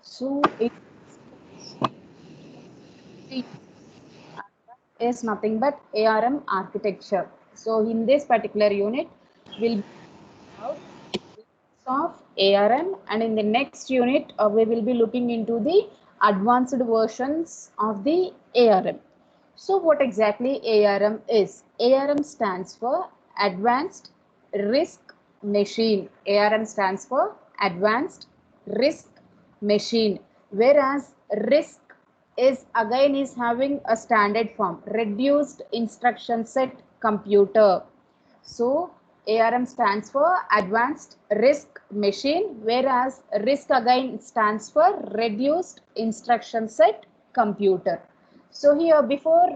So it is nothing but ARM architecture. So in this particular unit, we'll be about of ARM, and in the next unit, we will be looking into the advanced versions of the ARM. So what exactly ARM is? ARM stands for Advanced Risk Machine. ARM stands for Advanced Risk Machine, whereas risk is having a standard form, reduced instruction set computer. So ARM stands for Advanced Risk Machine, whereas RISC again stands for Reduced Instruction Set Computer. So here, before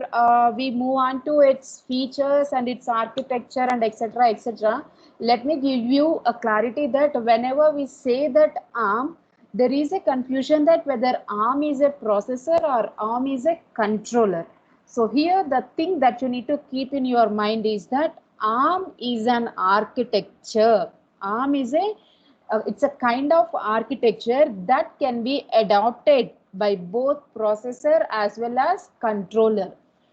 we move on to its features and its architecture and etc., let me give you a clarity that whenever we say that ARM, there is a confusion that whether ARM is a processor or ARM is a controller. So here the thing that you need to keep in your mind is that ARM is an architecture. ARM is it's a kind of architecture that can be adopted by both processor as well as controller.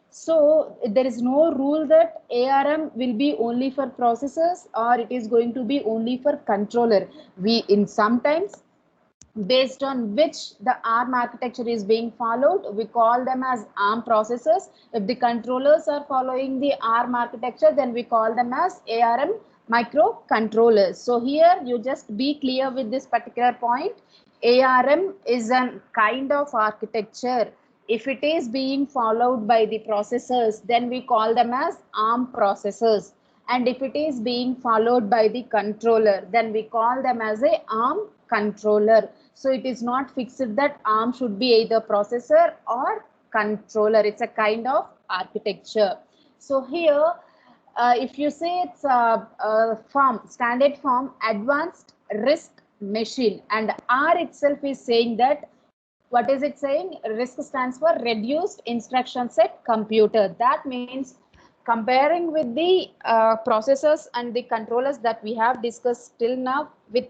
So there is no rule that ARM will be only for processors or it is going to be only for controller. We in sometimes based on which the ARM architecture is being followed, we call them as ARM processors. If the controllers are following the ARM architecture, then we call them as ARM microcontrollers. So here you just be clear with this particular point. ARM is a kind of architecture. If it is being followed by the processors, then we call them as ARM processors. And if it is being followed by the controller, then we call them as a ARM controller. So it is not fixed that ARM should be either processor or controller. It's a kind of architecture. So here, if you say it's a form, standard form, advanced risk machine, and R itself is saying that, what is it saying? RISC stands for reduced instruction set computer. That means comparing with the processors and the controllers that we have discussed till now, with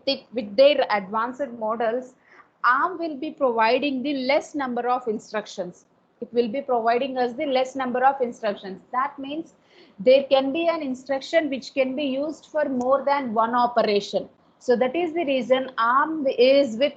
their advanced models, ARM will be providing the less number of instructions. It will be providing us the less number of instructions. That means there can be an instruction which can be used for more than one operation. So that is the reason ARM is with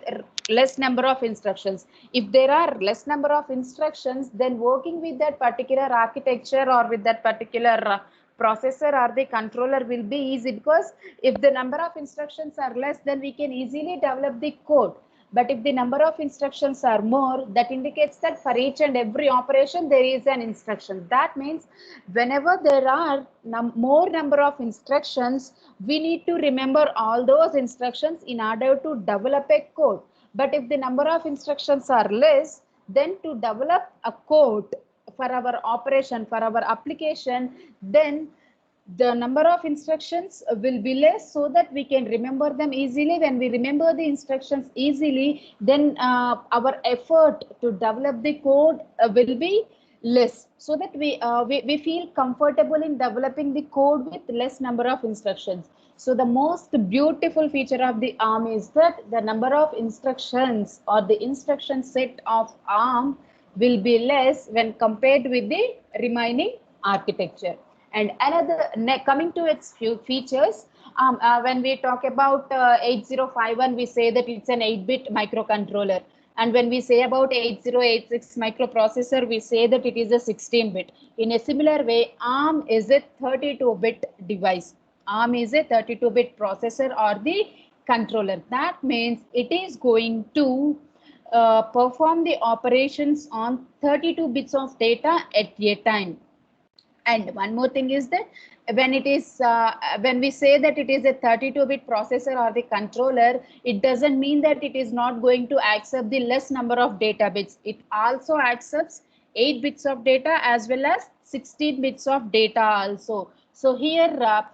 less number of instructions. If there are less number of instructions, then working with that particular architecture or with that particular processor or the controller will be easy, because if the number of instructions are less, then we can easily develop the code. But if the number of instructions are more, that indicates that for each and every operation there is an instruction. That means whenever there are more number of instructions, we need to remember all those instructions in order to develop a code. But if the number of instructions are less, then to develop a code for our operation, for our application, then the number of instructions will be less, so that we can remember them easily. When we remember the instructions easily, then our effort to develop the code will be less, so that we feel comfortable in developing the code with less number of instructions. So the most beautiful feature of the ARM is that the number of instructions or the instruction set of ARM will be less when compared with the remaining architecture. And another, coming to its few features, when we talk about 8051, we say that it's an 8-bit microcontroller. And when we say about 8086 microprocessor, we say that it is a 16-bit. In a similar way, ARM is a 32-bit device. ARM is a 32-bit processor or the controller. That means it is going to perform the operations on 32 bits of data at a time. And one more thing is that when it is when we say that it is a 32-bit processor or the controller, it doesn't mean that it is not going to accept the less number of data bits. It also accepts 8 bits of data as well as 16 bits of data also. So here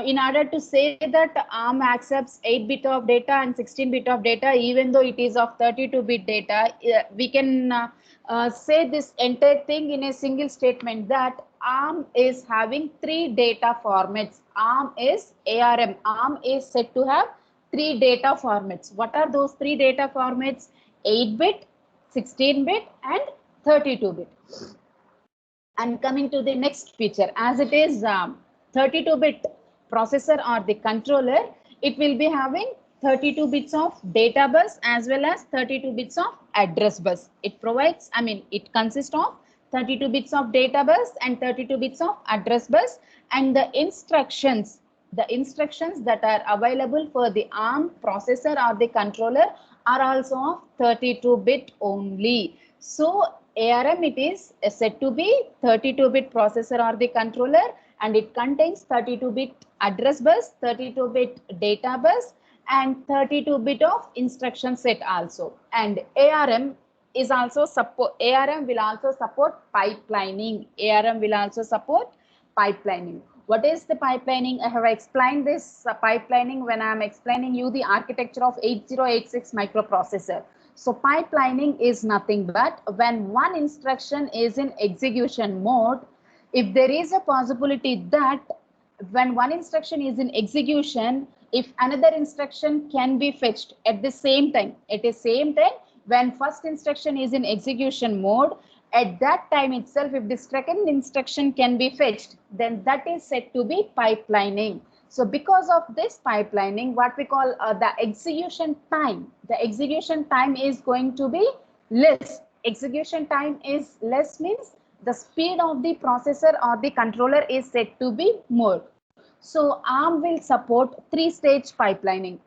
in order to say that ARM accepts 8-bit of data and 16-bit of data, even though it is of 32-bit data, we can say this entire thing in a single statement, that ARM is having 3 data formats. ARM is ARM. ARM is said to have 3 data formats. What are those 3 data formats? 8-bit, 16-bit and 32-bit. And coming to the next feature, as it is 32-bit processor or the controller, it will be having 32 bits of data bus as well as 32 bits of address bus. It provides, it consists of 32 bits of data bus and 32 bits of address bus, and the instructions that are available for the ARM processor or the controller are also of 32-bit only. So ARM, it is said to be 32-bit processor or the controller, and it contains 32-bit address bus, 32-bit data bus and 32-bit of instruction set also. And ARM will also support pipelining. ARM will also support pipelining. What is the pipelining? I have explained this pipelining when I am explaining you the architecture of 8086 microprocessor. So pipelining is nothing but when one instruction is in execution mode, if there is a possibility that when one instruction is in execution, if another instruction can be fetched at the same time, when first instruction is in execution mode, at that time itself, if the second instruction can be fetched, then that is said to be pipelining. So because of this pipelining, what we call the execution time is going to be less. Execution time is less means the speed of the processor or the controller is said to be more. So ARM will support three-stage pipelining.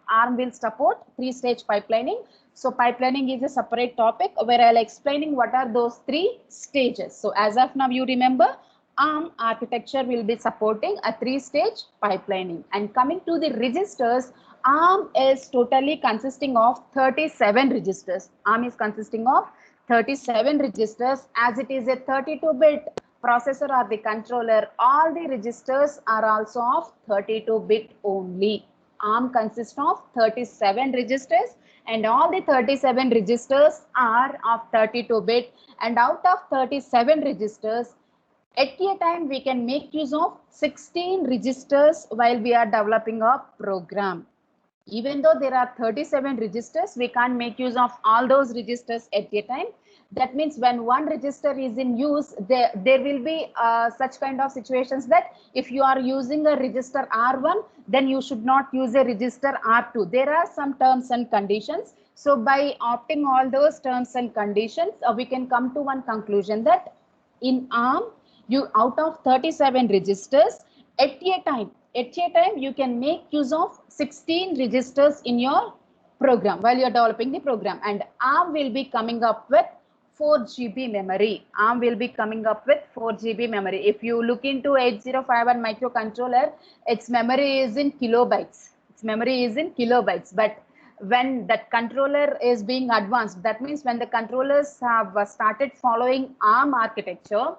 So pipelining is a separate topic where I'll explaining what are those three stages. So as of now, you remember ARM architecture will be supporting a three-stage pipelining. And coming to the registers, ARM is totally consisting of 37 registers. ARM is consisting of 37 registers. As it is a 32-bit processor or the controller, all the registers are also of 32-bit only. ARM consists of 37 registers and all the 37 registers are of 32-bit, and out of 37 registers, at a time we can make use of 16 registers while we are developing a program. Even though there are 37 registers, we can't make use of all those registers at a time. That means when one register is in use, there will be such kind of situations that if you are using a register R1, then you should not use a register R2. There are some terms and conditions. So by opting all those terms and conditions, we can come to one conclusion that in ARM, out of 37 registers, at a time you can make use of 16 registers in your program while you are developing the program. And ARM will be coming up with 4 GB memory. ARM will be coming up with 4 GB memory. If you look into 8051 microcontroller, its memory is in kilobytes. But when that controller is being advanced, that means when the controllers have started following ARM architecture,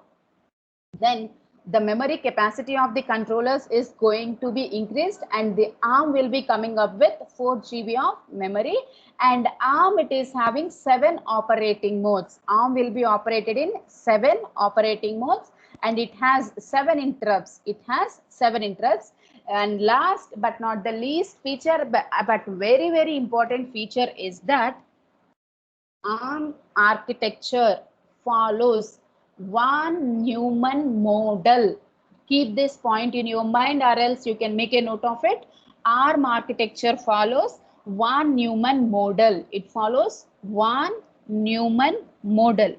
then the memory capacity of the controllers is going to be increased, and the ARM will be coming up with 4 GB of memory. And ARM, it is having 7 operating modes. ARM will be operated in 7 operating modes, and it has 7 interrupts. And last but not the least feature, but very, very important feature is that ARM architecture follows von Neumann model. Keep this point in your mind, or else you can make a note of it. ARM architecture follows von Neumann model. It follows von Neumann model.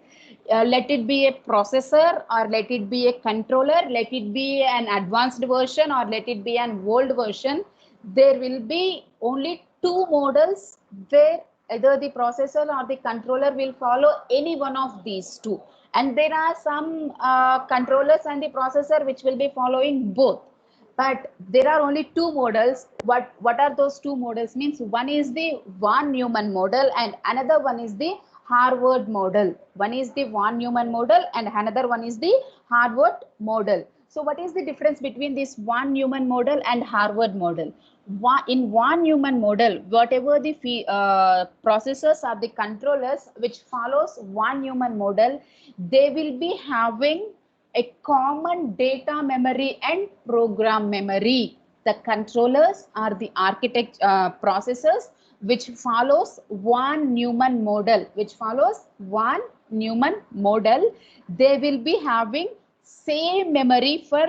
Let it be a processor, or let it be a controller, let it be an advanced version, or let it be an old version, there will be only 2 models where either the processor or the controller will follow any one of these 2. And there are some controllers and the processor which will be following both. But there are only 2 models. What are those 2 models? Means one is the von Neumann model and another one is the Harvard model. One is the von Neumann model and another one is the Harvard model. So what is the difference between this von Neumann model and Harvard model? In von Neumann model, whatever the processors or the controllers which follows von Neumann model, they will be having a common data memory and program memory. The controllers are the processors which follows von Neumann model, they will be having same memory for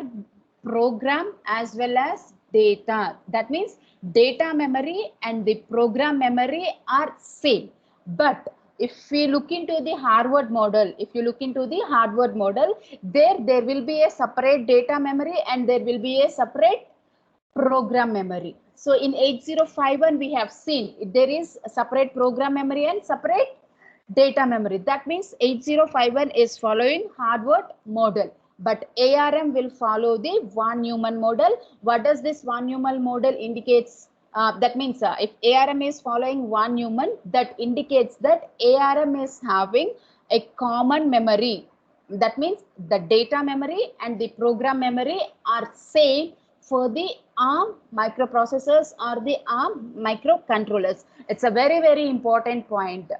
program as well as data. That means data memory and the program memory are same. But if we look into the Harvard model, there will be a separate data memory and there will be a separate program memory. So in 8051 we have seen there is a separate program memory and separate data memory. That means 8051 is following Harvard model, but ARM will follow the von Neumann model. What does this von Neumann model indicates? That means if ARM is following von Neumann, that indicates that ARM is having a common memory. That means the data memory and the program memory are same for the ARM microprocessors or the ARM microcontrollers. It's a very, very important point.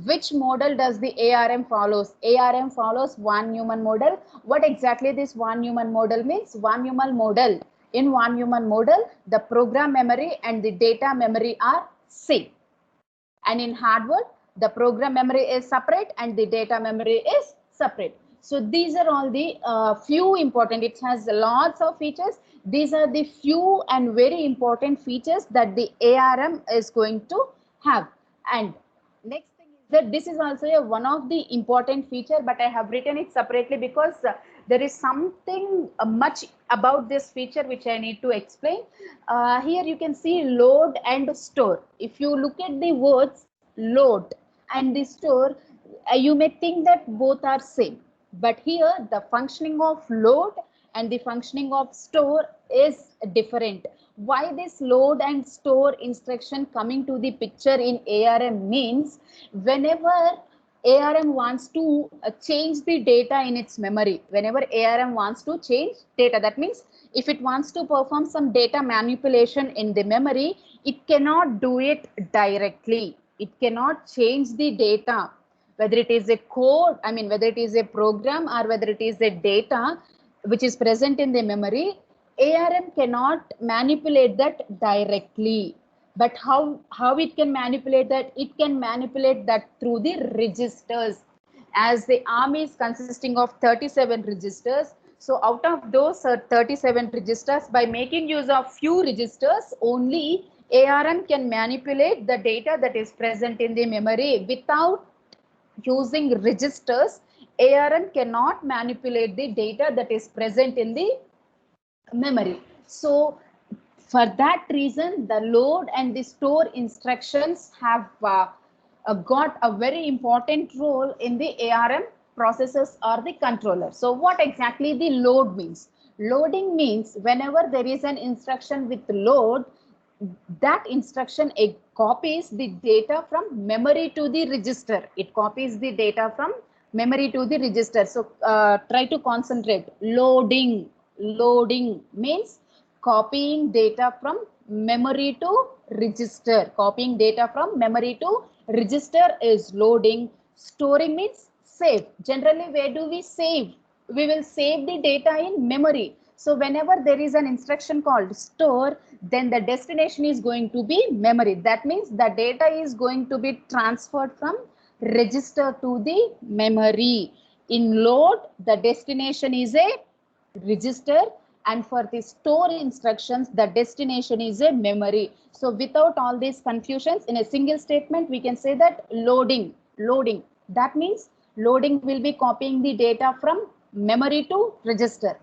Which model does the ARM follows? ARM follows von Neumann model. What exactly this von Neumann model means? In von Neumann model, the program memory and the data memory are same. And in Harvard, the program memory is separate and the data memory is separate. So these are all the few important, it has lots of features. These are the few and very important features that the ARM is going to have. And next thing is that this is also one of the important feature, but I have written it separately because there is something much about this feature which I need to explain. Here you can see load and store. If you look at the words load and the store, you may think that both are same. But here the functioning of load and the functioning of store is different. Why this load and store instruction coming to the picture in ARM means whenever ARM wants to change the data in its memory, that means if it wants to perform some data manipulation in the memory, it cannot do it directly. It cannot change the data, whether it is a code, whether it is a program or whether it is a data which is present in the memory, ARM cannot manipulate that directly. But how it can manipulate that? It can manipulate that through the registers. As the ARM is consisting of 37 registers, so out of those 37 registers, by making use of few registers only, ARM can manipulate the data that is present in the memory. Without using registers, ARM cannot manipulate the data that is present in the memory. So for that reason, the load and the store instructions have got a very important role in the ARM processors or the controller. So what exactly the load means? Loading means whenever there is an instruction with load, that instruction copies the data from memory to the register. It copies the data from memory to the register. So try to concentrate. Loading means copying data from memory to register. Copying data from memory to register is loading. Storing means save. Generally, where do we save? We will save the data in memory. So whenever there is an instruction called store, then the destination is going to be memory. That means the data is going to be transferred from register to the memory. In load, the destination is a register, and for the store instructions, the destination is a memory. So without all these confusions, in a single statement, we can say that loading. That means loading will be copying the data from memory to register.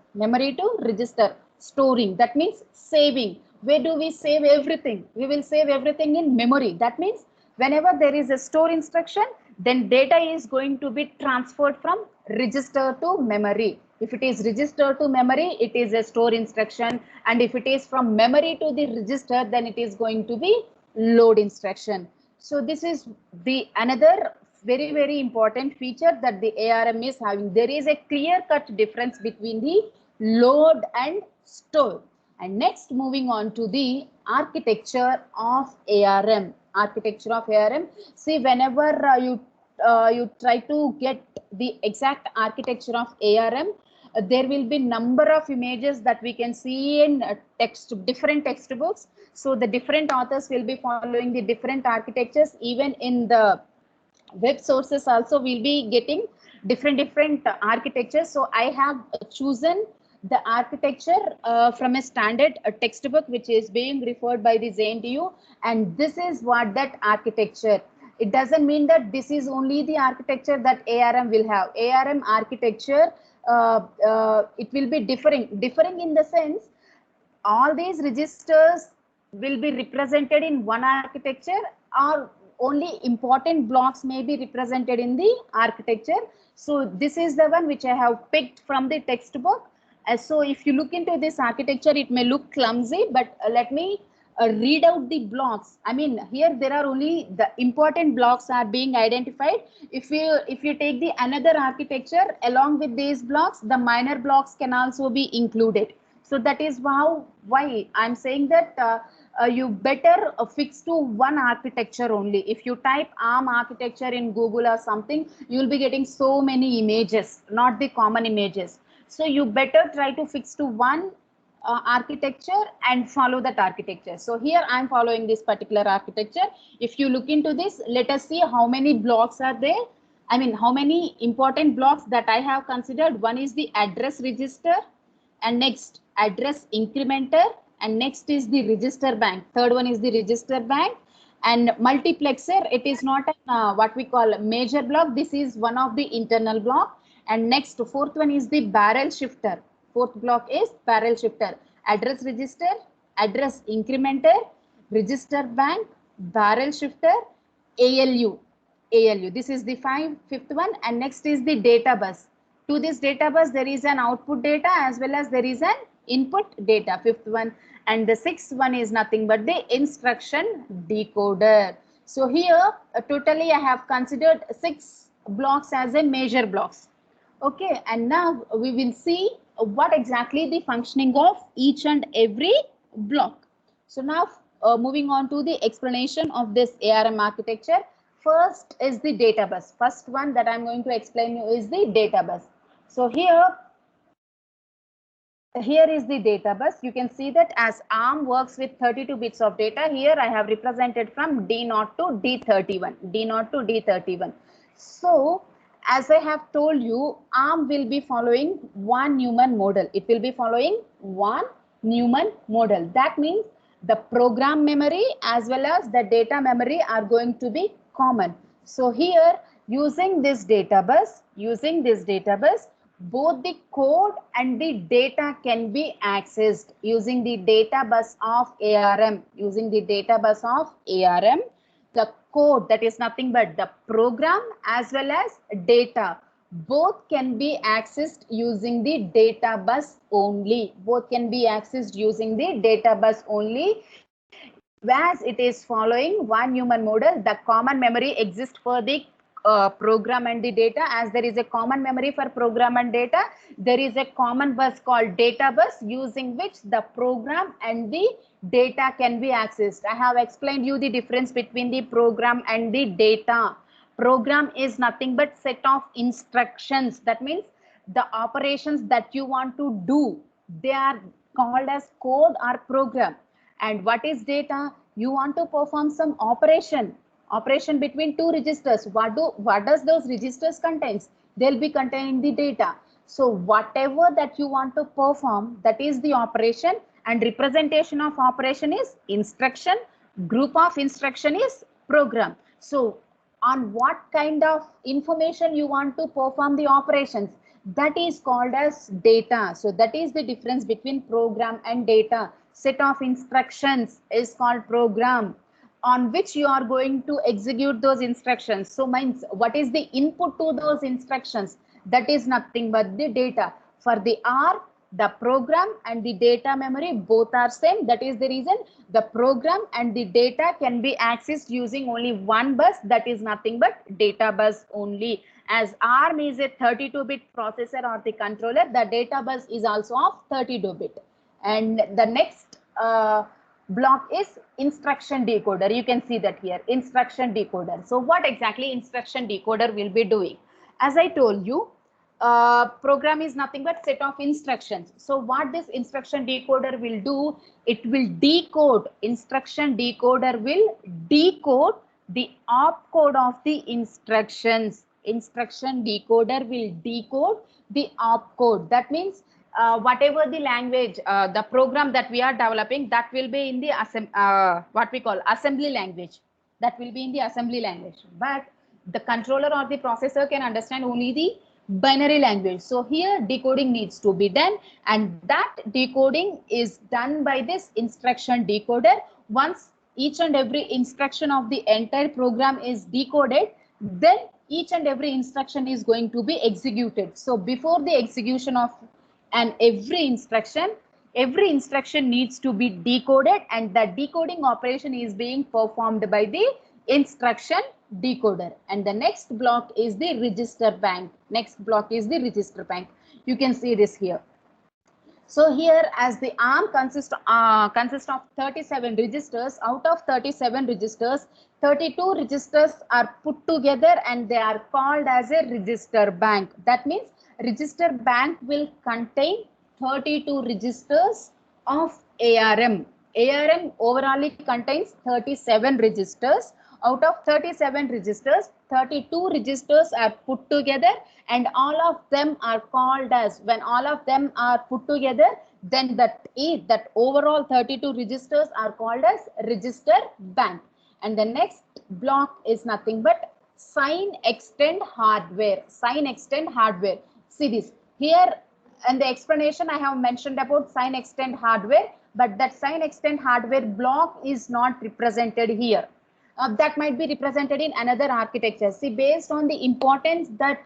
Storing, that means saving. Where do we save everything? We will save everything in memory. That means whenever there is a store instruction, then data is going to be transferred from register to memory. If it is register to memory, it is a store instruction, and if it is from memory to the register, then it is going to be load instruction. So this is the another very, very important feature that the ARM is having. There is a clear-cut difference between the load and store. And next, moving on to the architecture of ARM. See, whenever you try to get the exact architecture of ARM, there will be number of images that we can see in different textbooks. So the different authors will be following the different architectures. Even in the web sources also we'll be getting different architectures. So I have chosen the architecture from a standard textbook which is being referred by the JNTU, and this is what that architecture. It doesn't mean that this is only the architecture that ARM will have. ARM architecture, it will be differing in the sense all these registers will be represented in one architecture, or only important blocks may be represented in the architecture. So this is the one which I have picked from the textbook. So if you look into this architecture, it may look clumsy, but let me read out the blocks. I mean, here there are only the important blocks are being identified. If you take the another architecture along with these blocks, the minor blocks can also be included. So that is why I'm saying that you better fix to one architecture only. If you type ARM architecture in Google or something, you will be getting so many images, not the common images. So you better try to fix to one architecture and follow that architecture. So here I'm following this particular architecture. If you look into this, let us see how many blocks are there. I mean, how many important blocks that I have considered. One is the address register, and next address incrementer, and next is the register bank. Third one is the register bank, and multiplexer. It is not an, what we call major block. This is one of the internal block. And next, fourth one is the barrel shifter. Fourth block is barrel shifter. Address register, address incrementer, register bank, barrel shifter, ALU. This is the fifth one. And next is the data bus. To this data bus, there is an output data as well as there is an input data, fifth one. And the sixth one is nothing but the instruction decoder. So here, totally I have considered 6 blocks as a major blocks. Okay, and now we will see what exactly the functioning of each and every block. So now moving on to the explanation of this ARM architecture. First is the data bus. First one that I'm going to explain you is the data bus. So here is the data bus. You can see that as ARM works with 32 bits of data, here I have represented from D0 to D31. So as I have told you, ARM will be following von Neumann model. It will be following von Neumann model. That means the program memory as well as the data memory are going to be common. So here, using this data bus, both the code and the data can be accessed using the data bus of ARM. The code, that is nothing but the program as well as data, both can be accessed using the data bus only. As it is following von Neumann model, the common memory exists for the program and the data. As there is a common memory for program and data, there is a common bus called data bus, using which the program and the data can be accessed. I have explained you the difference between the program and the data. Program is nothing but set of instructions. That means the operations that you want to do, they are called as code or program. And what is data? You want to perform some operation between two registers. What does those registers contains? They'll be containing the data. So whatever that you want to perform, that is the operation, and representation of operation is instruction, group of instruction is program. So on what kind of information you want to perform the operations, that is called as data. So that is the difference between program and data. Set of instructions is called program, on which you are going to execute those instructions. So means what is the input to those instructions? That is nothing but the data. For the R, the program and the data memory both are same. That is the reason the program and the data can be accessed using only one bus, that is nothing but data bus only. As ARM is a 32-bit processor or the controller, the data bus is also of 32-bit. And the next block is instruction decoder. You can see that here, instruction decoder. So what exactly instruction decoder will be doing? As I told you, program is nothing but set of instructions. So what this instruction decoder will do, it will decode, instruction decoder will decode the opcode of the instructions. Instruction decoder will decode the opcode. That means whatever the language, the program that we are developing, that will be in the what we call assembly language. That will be in the assembly language. But the controller or the processor can understand only the binary language. So here decoding needs to be done, and that decoding is done by this instruction decoder. Once each and every instruction of the entire program is decoded, then each and every instruction is going to be executed. So before the execution of every instruction needs to be decoded, and the decoding operation is being performed by the instruction decoder. And the next block is the register bank. Next block is the register bank. You can see this here. So here, as the ARM consists of 37 registers, out of 37 registers, 32 registers are put together and they are called as a register bank. That means register bank will contain 32 registers of ARM. ARM overall contains 37 registers. Out of 37 registers, 32 registers are put together, and all of them are called as, when all of them are put together, then that overall 32 registers are called as register bank. And the next block is nothing but sign extend hardware. Sign extend hardware. See this here, and the explanation I have mentioned about sign extend hardware, but that sign extend hardware block is not represented here. That might be represented in another architecture. See, based on the importance that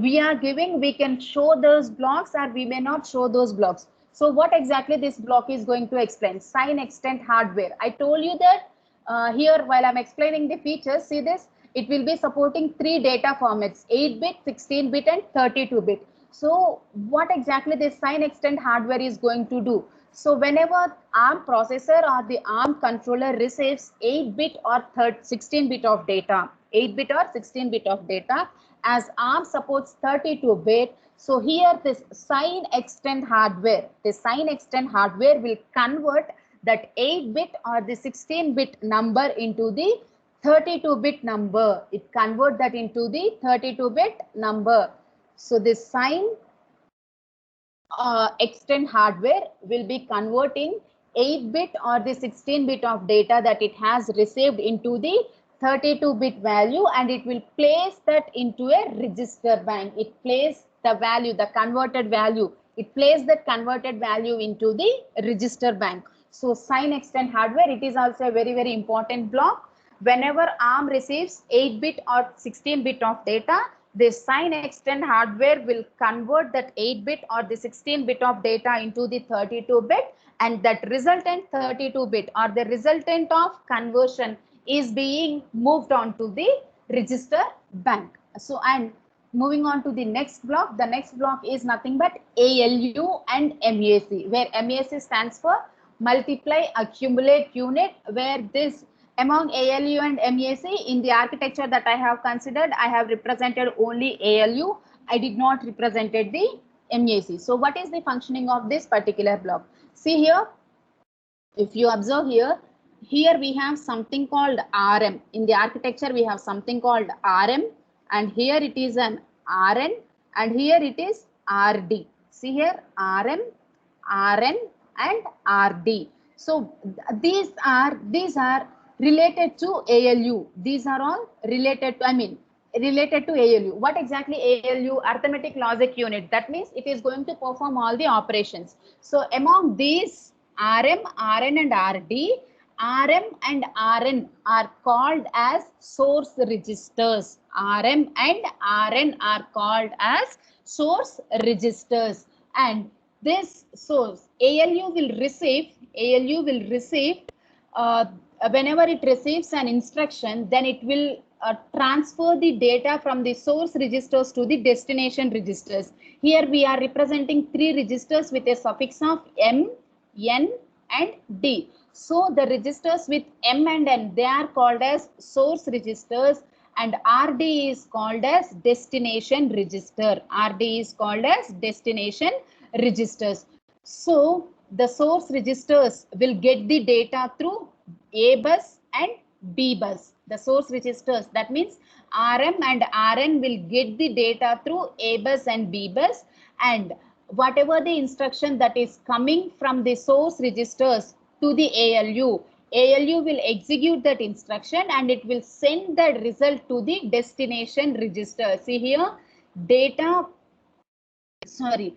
we are giving, we can show those blocks or we may not show those blocks. So what exactly this block is going to explain? Sign extend hardware. I told you that here while I'm explaining the features, see this, it will be supporting 3 data formats, 8-bit, 16-bit and 32-bit. So what exactly this sign extend hardware is going to do? So whenever ARM processor or the ARM controller receives 8-bit or 16-bit of data, 8-bit or 16-bit of data, as ARM supports 32-bit, so here this sign extend hardware, will convert that 8-bit or the 16-bit number into the 32-bit number. It convert that into the 32-bit number. So this sign extend hardware will be converting 8-bit or the 16-bit of data that it has received into the 32-bit value, and it will place that into a register bank. It places the value, the converted value. It places that converted value into the register bank. So sign extend hardware, it is also a very, very important block. Whenever ARM receives 8-bit or 16-bit of data, this sign extend hardware will convert that 8-bit or the 16-bit of data into the 32-bit, and that resultant 32-bit or the resultant of conversion is being moved on to the register bank. So, and moving on to the next block is nothing but ALU and MAC, where MAC stands for multiply accumulate unit, where this among ALU and MAC in the architecture that I have considered, I have represented only ALU. I did not represented the MAC. So what is the functioning of this particular block? See here, if you observe here, we have something called RM. In the architecture, we have something called RM, and here it is an RN, and here it is RD. See here, RM, RN and RD. So these are related to ALU. These are all related to, related to ALU. What exactly ALU? Arithmetic logic unit. That means it is going to perform all the operations. So among these RM, RN and RD, RM and RN are called as source registers. RM and RN are called as source registers. And this source, ALU will receive whenever it receives an instruction, then it will transfer the data from the source registers to the destination registers. Here we are representing 3 registers with a suffix of M, N and D. So the registers with M and N, they are called as source registers, and RD is called as destination register. RD is called as destination registers. So the source registers will get the data through A bus and B bus. The source registers, that means RM and RN will get the data through A bus and B bus, and whatever the instruction that is coming from the source registers to the ALU, ALU will execute that instruction and it will send the result to the destination register. See here, data, sorry,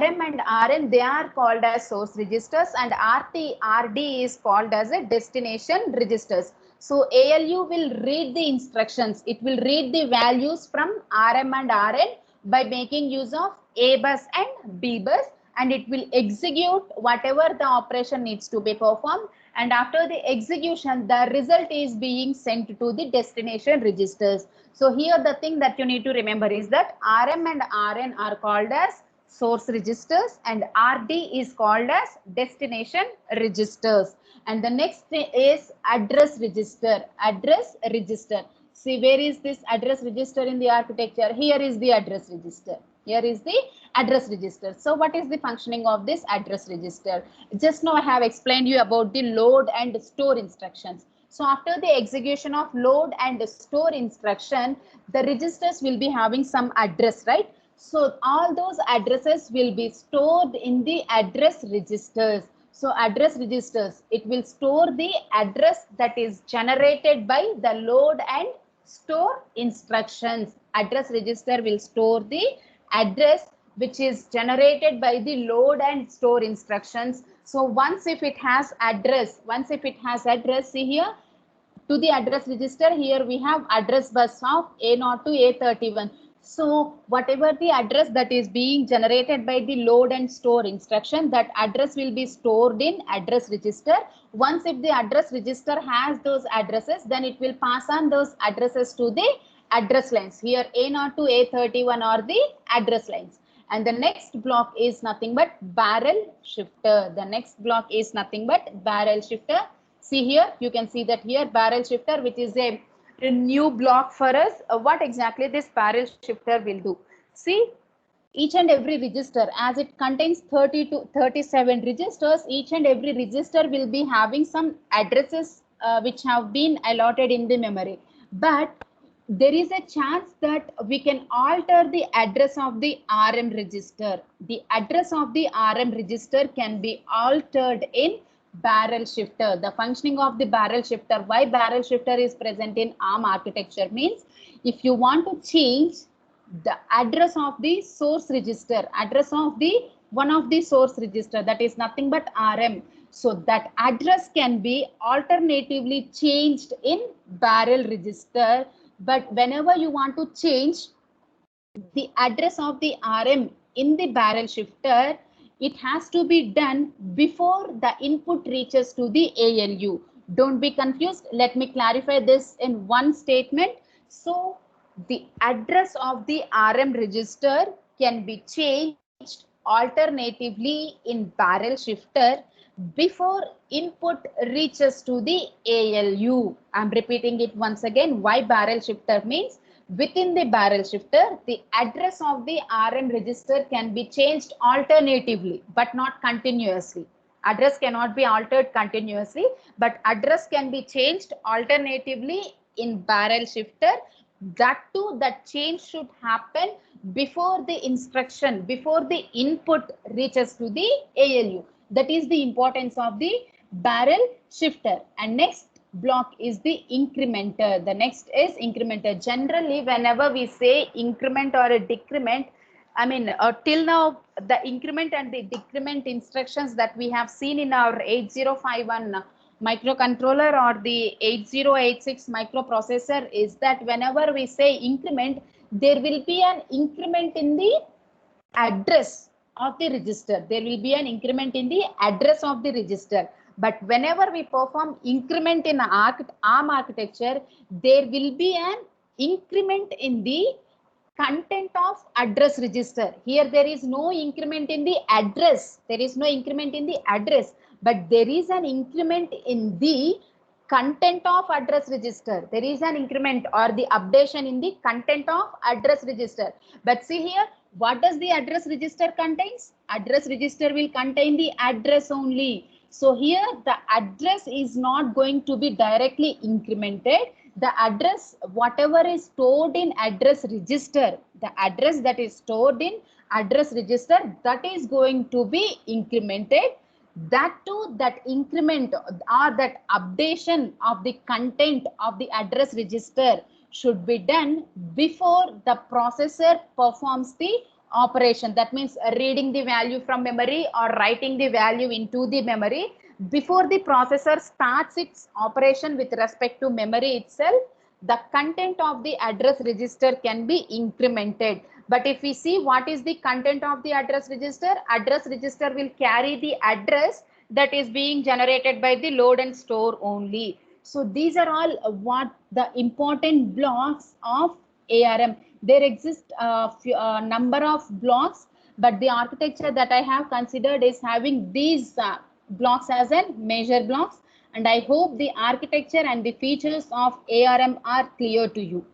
RM and RN, they are called as source registers, and RD is called as a destination registers. So ALU will read the instructions. It will read the values from RM and RN by making use of A bus and B bus, and it will execute whatever the operation needs to be performed, and after the execution the result is being sent to the destination registers. So here the thing that you need to remember is that RM and RN are called as source registers and RD is called as destination registers. And the next is address register. Address register. See, where is this address register in the architecture? Here is the address register. Here is the address register. So what is the functioning of this address register? Just now I have explained you about the load and store instructions. So after the execution of load and store instruction, the registers will be having some address, right? So all those addresses will be stored in the address registers. So address registers, it will store the address that is generated by the load and store instructions. Address register will store the address which is generated by the load and store instructions. So once if it has address, see here, to the address register, here we have address bus of A0 to A31. So whatever the address that is being generated by the load and store instruction, that address will be stored in address register. Once if the address register has those addresses, then it will pass on those addresses to the address lines. Here A0 to A31 are the address lines. And the next block is nothing but barrel shifter. The next block is nothing but barrel shifter. See here, you can see that here barrel shifter, which is a new block for us. What exactly this barrel shifter will do? See, each and every register, as it contains 30 to 37 registers, each and every register will be having some addresses which have been allotted in the memory. But there is a chance that we can alter the address of the RM register. The address of the RM register can be altered in barrel shifter. The functioning of the barrel shifter, why barrel shifter is present in ARM architecture, means if you want to change the address of the source register, address of the one of the source register, that is nothing but RM. So that address can be alternatively changed in barrel register. But whenever you want to change the address of the RM in the barrel shifter, it has to be done before the input reaches to the ALU. Don't be confused. Let me clarify this in one statement. So the address of the RM register can be changed alternatively in barrel shifter before input reaches to the ALU. I'm repeating it once again. Why barrel shifter means within the barrel shifter, the address of the RM register can be changed alternatively, but not continuously. Address cannot be altered continuously, but address can be changed alternatively in barrel shifter. That too, that change should happen before the instruction, before the input reaches to the ALU. That is the importance of the barrel shifter. And next block is the incrementer. The next is incrementer. Generally, whenever we say increment or a decrement, I mean, till now, the increment and the decrement instructions that we have seen in our 8051 microcontroller or the 8086 microprocessor is that whenever we say increment, there will be an increment in the address of the register. There will be an increment in the address of the register. But whenever we perform increment in ARM architecture, there will be an increment in the content of address register. Here there is no increment in the address. There is no increment in the address, but there is an increment in the content of address register. There is an increment or the updation in the content of address register. But see here, what does the address register contains? Address register will contain the address only. So here the address is not going to be directly incremented. The address, whatever is stored in address register, the address that is stored in address register, that is going to be incremented. That too, that increment or that updation of the content of the address register should be done before the processor performs the operation. That means reading the value from memory or writing the value into the memory. Before the processor starts its operation with respect to memory itself, the content of the address register can be incremented. But if we see what is the content of the address register will carry the address that is being generated by the load and store only. So these are all what the important blocks of ARM. There exist a number of blocks, but the architecture that I have considered is having these blocks as a major blocks. And I hope the architecture and the features of ARM are clear to you.